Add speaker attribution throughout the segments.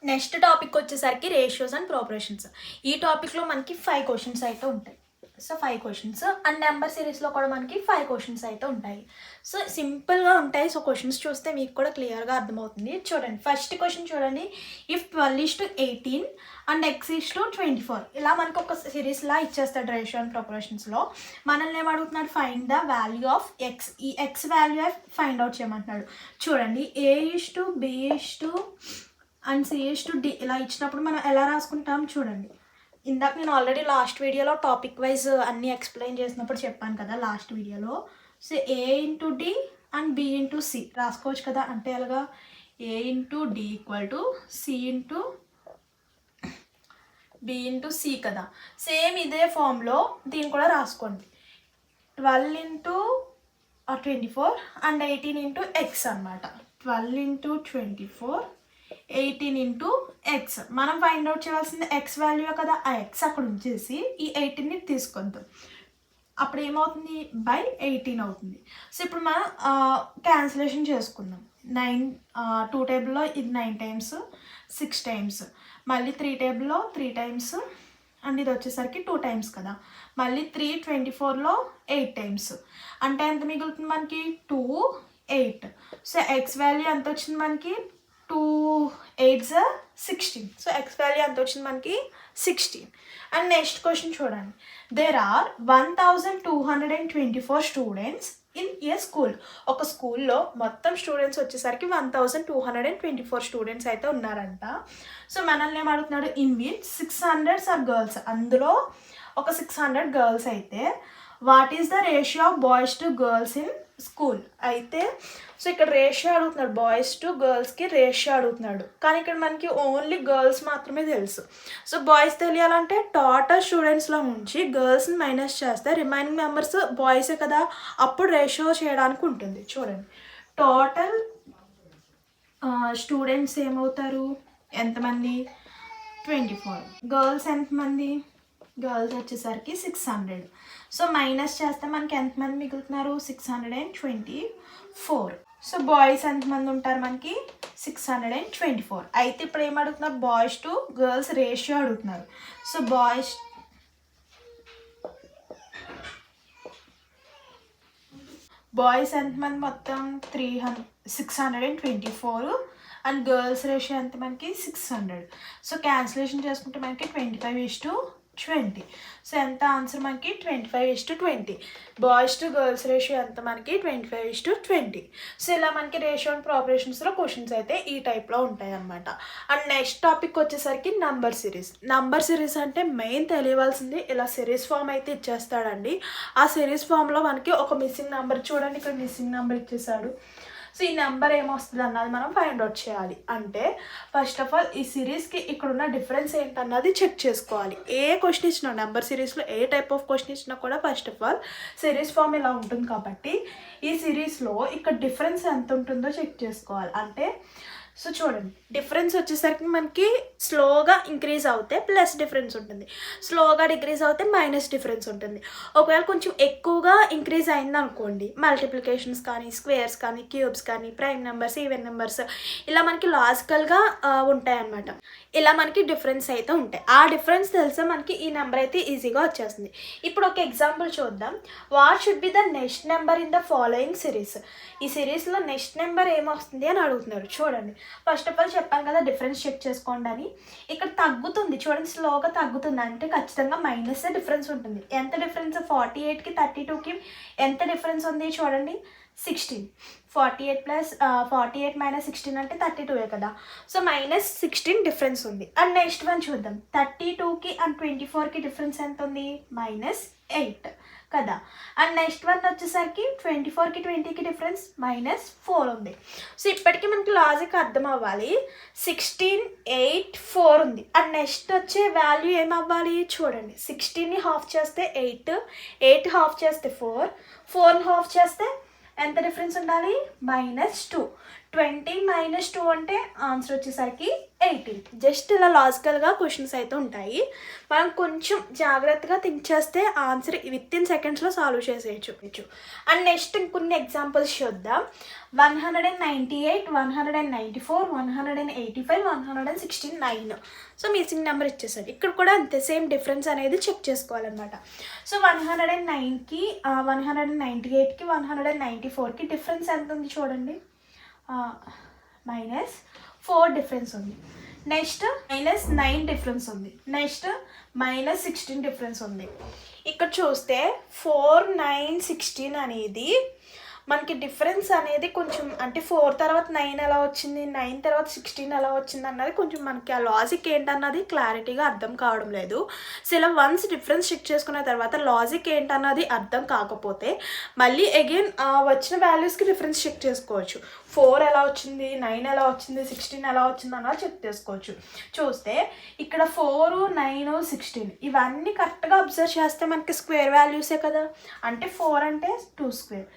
Speaker 1: Next topic వచ్చేసరికి ratios and ప్రాపరేషన్స్. ఈ టాపిక్లో మనకి 5 క్వశ్చన్స్ అయితే ఉంటాయి. సో 5 క్వశ్చన్స్ అండ్ నెంబర్ సిరీస్లో కూడా మనకి 5 క్వశ్చన్స్ అయితే ఉంటాయి. సో సింపుల్గా ఉంటాయి. సో క్వశ్చన్స్ చూస్తే మీకు కూడా క్లియర్గా అర్థమవుతుంది. చూడండి, ఫస్ట్ క్వశ్చన్ చూడండి. ఇఫ్ 12:18 అండ్ x:24, ఇలా మనకు ఒక సిరీస్లా ఇచ్చేస్తాడు రేషియో అండ్ ప్రాపరేషన్స్లో. మనల్ని ఏమడుగుతున్నాడు? Find the value of x. ఈ ఎక్స్ వాల్యూ ఫైండ్ అవుట్ చేయమంటున్నాడు. చూడండి, a:b అండ్ C:D ఇలా ఇచ్చినప్పుడు మనం ఎలా రాసుకుంటాం చూడండి. ఇందాక నేను ఆల్రెడీ లాస్ట్ వీడియోలో టాపిక్ వైజ్ అన్నీ ఎక్స్ప్లెయిన్ చేసినప్పుడు చెప్పాను కదా లాస్ట్ వీడియోలో. సో A:D అండ్ B:C రాసుకోవచ్చు కదా. అంటే అలాగా A:D C:B:C కదా. సేమ్ ఇదే ఫామ్లో దీన్ని కూడా రాసుకోండి. 12 × 24 అండ్ 18 × x అనమాట. 12 × 24 18 × x. మనం ఫైండ్ అవుట్ చేయాల్సింది ఎక్స్ వాల్యూ కదా. ఆ ఎక్స్ అక్కడ ఉంచేసి ఈ 18ని తీసుకొద్దాం. అప్పుడు ఏమవుతుంది? బై 18 అవుతుంది. సో ఇప్పుడు మనం క్యాన్సిలేషన్ చేసుకుందాం. 2 టేబుల్లో ఇది 9 టైమ్స్ 6 టైమ్స్, మళ్ళీ 3 టేబుల్లో 3 టైమ్స్ అండ్ ఇది వచ్చేసరికి 2 టైమ్స్ కదా. మళ్ళీ 3 24లో 8 టైమ్స్. అంటే ఎంత మిగులుతుంది మనకి? 2 8. సో ఎక్స్ వాల్యూ ఎంత వచ్చింది మనకి? 2 8 16. సో ఎక్స్ వాల్యూ ఎంత వచ్చింది మనకి? 16. అండ్ నెక్స్ట్ క్వశ్చన్ చూడండి. There are 1224 students in a school. ఒక స్కూల్లో మొత్తం స్టూడెంట్స్ వచ్చేసరికి 1224 స్టూడెంట్స్ అయితే ఉన్నారంట. సో మనల్ని ఏమడుగుతున్నాడు? In which 600 are girls. అందులో ఒక 600 గర్ల్స్ అయితే what is the ratio of boys to girls in school. అయితే సో ఇక్కడ రేషియో అడుగుతున్నాడు, బాయ్స్ టు గర్ల్స్కి రేషియో అడుగుతున్నాడు. కానీ ఇక్కడ మనకి ఓన్లీ గర్ల్స్ మాత్రమే తెలుసు. సో బాయ్స్ తెలియాలంటే టోటల్ స్టూడెంట్స్లో నుంచి గర్ల్స్ని మైనస్ చేస్తే రిమైనింగ్ మెంబర్స్ బాయ్సే కదా, అప్పుడు రేషియో చేయడానికి ఉంటుంది. చూడండి, టోటల్ స్టూడెంట్స్ ఏమవుతారు? ఎంతమంది? 24. గర్ల్స్ ఎంతమంది? గర్ల్స్ వచ్చేసరికి 600. సో మైనస్ చేస్తే మనకి ఎంతమంది మిగులుతున్నారు? 624. సో బాయ్స్ ఎంతమంది ఉంటారు మనకి? 624. అయితే ఇప్పుడు ఏం అడుగుతున్నారు? బాయ్స్ టు గర్ల్స్ రేషియో అడుగుతున్నారు. సో బాయ్స్ ఎంతమంది మొత్తం? 624 అండ్ గర్ల్స్ రేషియో ఎంత మనకి? 600. సో క్యాన్సిలేషన్ చేసుకుంటే మనకి 25:20. సో ఎంత ఆన్సర్ మనకి? 25:20. బాయ్స్ టు గర్ల్స్ రేషియో ఎంత మనకి? 25:20. సో ఇలా మనకి రేషియో అండ్ ప్రాపరేషన్స్లో క్వశ్చన్స్ అయితే ఈ టైప్లో ఉంటాయి అన్నమాట. అండ్ నెక్స్ట్ టాపిక్ వచ్చేసరికి నంబర్ సిరీస్. నంబర్ సిరీస్ అంటే మెయిన్ తెలియవలసింది ఇలా సిరీస్ ఫామ్ అయితే ఇచ్చేస్తాడండి. ఆ సిరీస్ ఫామ్లో మనకి ఒక మిస్సింగ్ నెంబర్, చూడండి ఇక్కడ మిస్సింగ్ నెంబర్ ఇచ్చేసాడు. సో ఈ నెంబర్ ఏమొస్తుంది అన్నది మనం ఫైండ్ అవుట్ చేయాలి. అంటే ఫస్ట్ ఆఫ్ ఆల్ ఈ సిరీస్కి ఇక్కడున్న డిఫరెన్స్ ఏంటన్నది చెక్ చేసుకోవాలి. ఏ క్వశ్చన్ ఇచ్చినా నెంబర్ సిరీస్లో ఏ టైప్ ఆఫ్ క్వశ్చన్ ఇచ్చినా కూడా first of all series form ఇలా ఉంటుంది కాబట్టి ఈ సిరీస్లో ఇక్కడ డిఫరెన్స్ ఎంత ఉంటుందో చెక్ చేసుకోవాలి. అంటే సో చూడండి, డిఫరెన్స్ వచ్చేసరికి మనకి స్లోగా ఇంక్రీజ్ అవుతే ప్లస్ డిఫరెన్స్ ఉంటుంది, స్లోగా డిక్రీజ్ అవుతే మైనస్ డిఫరెన్స్ ఉంటుంది. ఒకవేళ కొంచెం ఎక్కువగా ఇంక్రీజ్ అయింది అనుకోండి, మల్టిప్లికేషన్స్ కానీ స్క్వేర్స్ కానీ క్యూబ్స్ కానీ ప్రైమ్ నెంబర్స్ ఈవెన్ నెంబర్స్ ఇలా మనకి లాజికల్గా ఉంటాయన్నమాట. ఇలా మనకి డిఫరెన్స్ అయితే ఉంటాయి. ఆ డిఫరెన్స్ తెలిసే మనకి ఈ నెంబర్ అయితే ఈజీగా వచ్చేస్తుంది. ఇప్పుడు ఒక ఎగ్జాంపుల్ చూద్దాం. What should be the next number in the following series. ఈ సిరీస్లో నెక్స్ట్ నెంబర్ ఏమొస్తుంది అని అడుగుతున్నారు. చూడండి, ఫస్ట్ ఆఫ్ ఆల్ చెప్పాను కదా డిఫరెన్స్ చెక్ చేసుకోండి అని. ఇక్కడ తగ్గుతుంది చూడండి, స్లోగా తగ్గుతుంది అంటే ఖచ్చితంగా మైనస్ డిఫరెన్స్ ఉంటుంది. ఎంత డిఫరెన్స్? 48కి 32కి ఎంత డిఫరెన్స్ ఉంది చూడండి? 16. 48 మైనస్ 16 అంటే 32 కదా. సో -16 డిఫరెన్స్ ఉంది. అండ్ నెక్స్ట్ వన్ చూద్దాం. 32కి అండ్ 24కి డిఫరెన్స్ ఎంత ఉంది? -8 కదా. అండ్ నెక్స్ట్ వన్ వచ్చేసరికి 24కి 20కి డిఫరెన్స్ -4 ఉంది. సో ఇప్పటికీ మనకి లాజిక్ అర్థం అవ్వాలి. 16 8 4 ఉంది. అండ్ నెక్స్ట్ వచ్చే వాల్యూ ఏమవ్వాలి చూడండి. 16ని హాఫ్ చేస్తే 8, 8 హాఫ్ చేస్తే 4, 4ని హాఫ్ చేస్తే ఎంత డిఫరెన్స్ ఉండాలి? -2. 20 - 2 అంటే ఆన్సర్ వచ్చేసరికి 18. జస్ట్ ఇలా లాజికల్గా క్వశ్చన్స్ అయితే ఉంటాయి. మనం కొంచెం జాగ్రత్తగా థింక్ చేస్తే ఆన్సర్ వితిన్ సెకండ్స్లో సాల్వ్ చేసేయచ్చు. అండ్ నెక్స్ట్ ఇంకొన్ని ఎగ్జాంపుల్స్ చూద్దాం. 198, 194, 185, 169. సో మిస్సింగ్ నెంబర్ ఇచ్చేసాడు. ఇక్కడ కూడా అంతే, సేమ్ డిఫరెన్స్ అనేది చెక్ చేసుకోవాలన్నమాట. సో 109కి 198కి 194కి డిఫరెన్స్ ఎంత ఉంది చూడండి. -4 డిఫరెన్స్ ఉంది. నెక్స్ట్ -9 డిఫరెన్స్ ఉంది. నెక్స్ట్ -16 డిఫరెన్స్ ఉంది. ఇక్కడ చూస్తే 4, 9, 16 అనేది మనకి డిఫరెన్స్ అనేది కొంచెం, అంటే 4 తర్వాత 9 ఎలా వచ్చింది, 9 తర్వాత 16 ఎలా వచ్చింది అన్నది కొంచెం మనకి ఆ లాజిక్ ఏంటన్నది క్లారిటీగా అర్థం కావడం లేదు. సో ఇలా వన్స్ డిఫరెన్స్ చెక్ చేసుకున్న తర్వాత లాజిక్ ఏంటన్నది అర్థం కాకపోతే మళ్ళీ అగైన్ వచ్చిన వాల్యూస్కి డిఫరెన్స్ చెక్ చేసుకోవచ్చు. 4 ఎలా వచ్చింది, 9 ఎలా వచ్చింది, 16 ఎలా వచ్చింది అన్నది చెక్ చేసుకోవచ్చు. చూస్తే ఇక్కడ 4, 9, 16 ఇవన్నీ కరెక్ట్గా అబ్జర్వ్ చేస్తే మనకి స్క్వేర్ వాల్యూసే కదా. అంటే 4 అంటే 2 స్క్వేర్,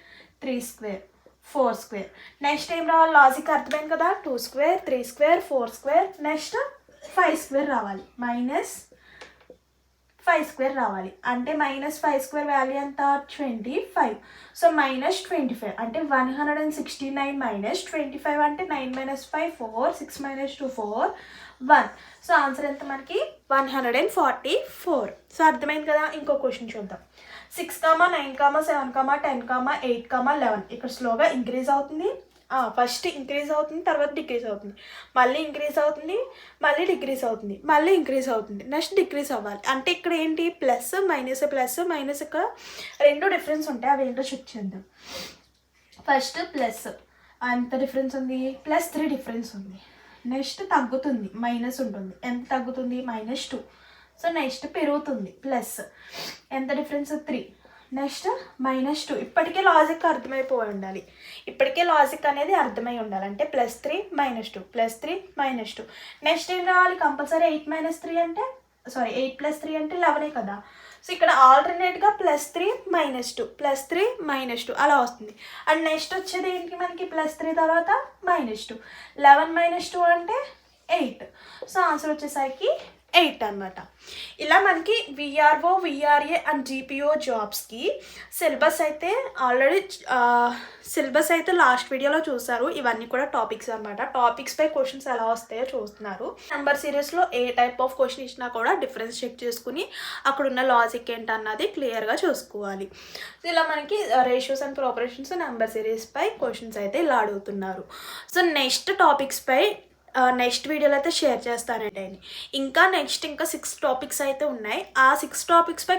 Speaker 1: 3 స్క్వేర్, 4 స్క్వేర్. నెక్స్ట్ ఏం రావాలి, లాజిక్ అర్థమైంది కదా. 2 square, 3 square, 4 square, next 5 square రావాలి, -5 స్క్వేర్ రావాలి. అంటే -5 స్క్వేర్ వాల్యూ ఎంత, 25. సో -25 అంటే 169 - 25 అంటే 9 - 5 4, 6 - 2 4, 1. సో ఆన్సర్ ఎంత మనకి 144. సో అర్థమైంది కదా. ఇంకో క్వశ్చన్ చూద్దాం. 6, 9, 7, 10, 8, 11. ఇక్కడ స్లోగా ఇంక్రీజ్ అవుతుంది. ఫస్ట్ ఇంక్రీజ్ అవుతుంది, తర్వాత డిక్రీజ్ అవుతుంది, మళ్ళీ ఇంక్రీజ్ అవుతుంది, మళ్ళీ డిక్రీజ్ అవుతుంది, మళ్ళీ ఇంక్రీజ్ అవుతుంది, నెక్స్ట్ డిక్రీజ్ అవ్వాలి. అంటే ఇక్కడ ఏంటి, ప్లస్ మైనస్ ఇక్కడ 2 డిఫరెన్స్ ఉంటాయి. అవి ఏంటో చెక్ చేద్దాం. ఫస్ట్ ప్లస్ ఎంత డిఫరెన్స్ ఉంది, +3 డిఫరెన్స్ ఉంది. నెక్స్ట్ తగ్గుతుంది, మైనస్ ఉంటుంది. ఎంత తగ్గుతుంది, -2. సో నెక్స్ట్ పెరుగుతుంది, ప్లస్ ఎంత డిఫరెన్స్ 3. నెక్స్ట్ -2. ఇప్పటికే లాజిక్ అర్థమైపోయి ఉండాలి. ఇప్పటికే లాజిక్ అనేది అర్థమై ఉండాలి. అంటే +3 - 2, +3 - 2. నెక్స్ట్ ఏం రావాలి, కంపల్సరీ 8 - 3 అంటే 8 + 3 అంటే 11 కదా. సో ఇక్కడ ఆల్టర్నేట్గా +3 - 2, +3 - 2 అలా వస్తుంది. అండ్ నెక్స్ట్ వచ్చేది ఏంటి మనకి, +3 తర్వాత -2, 11 - 2 అంటే 8. సో ఆన్సర్ వచ్చేసరికి 8 అనమాట. ఇలా మనకి విఆర్ఓ, విఆర్ఏ అండ్ జీపీఓ జాబ్స్కి సిలబస్ అయితే ఆల్రెడీ లాస్ట్ వీడియోలో చూసారు. ఇవన్నీ కూడా టాపిక్స్ అనమాట. టాపిక్స్పై క్వశ్చన్స్ ఎలా వస్తాయో చూస్తున్నారు. నెంబర్ సిరీస్లో ఏ టైప్ ఆఫ్ క్వశ్చన్ ఇచ్చినా కూడా డిఫరెన్స్ చెక్ చేసుకుని అక్కడున్న లాజిక్ ఏంటన్నది క్లియర్గా చూసుకోవాలి. ఇలా మనకి రేషియోస్ అండ్ ప్రాపరేషన్స్ నెంబర్ సిరీస్పై క్వశ్చన్స్ అయితే ఇలా అడుగుతున్నారు. సో నెక్స్ట్ టాపిక్స్పై నెక్స్ట్ వీడియోలో అయితే షేర్ చేస్తానండి. ఇంకా 6 టాపిక్స్ అయితే ఉన్నాయి. ఆ 6 టాపిక్స్పై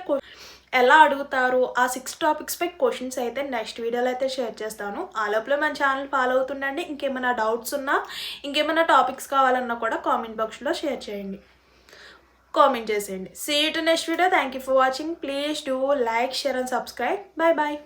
Speaker 1: ఎలా అడుగుతారు, ఆ 6 టాపిక్స్పై క్వశ్చన్స్ అయితే నెక్స్ట్ వీడియోలో అయితే షేర్ చేస్తాను. ఆ లోపల మన ఛానల్ ఫాలో అవుతుండండి. ఇంకేమైనా డౌట్స్ ఉన్నా, ఇంకేమైనా టాపిక్స్ కావాలన్నా కూడా కామెంట్ బాక్స్లో షేర్ చేయండి, కామెంట్ చేసేయండి. See you to next video. Thank you for watching. Please do like, share and subscribe. Bye bye.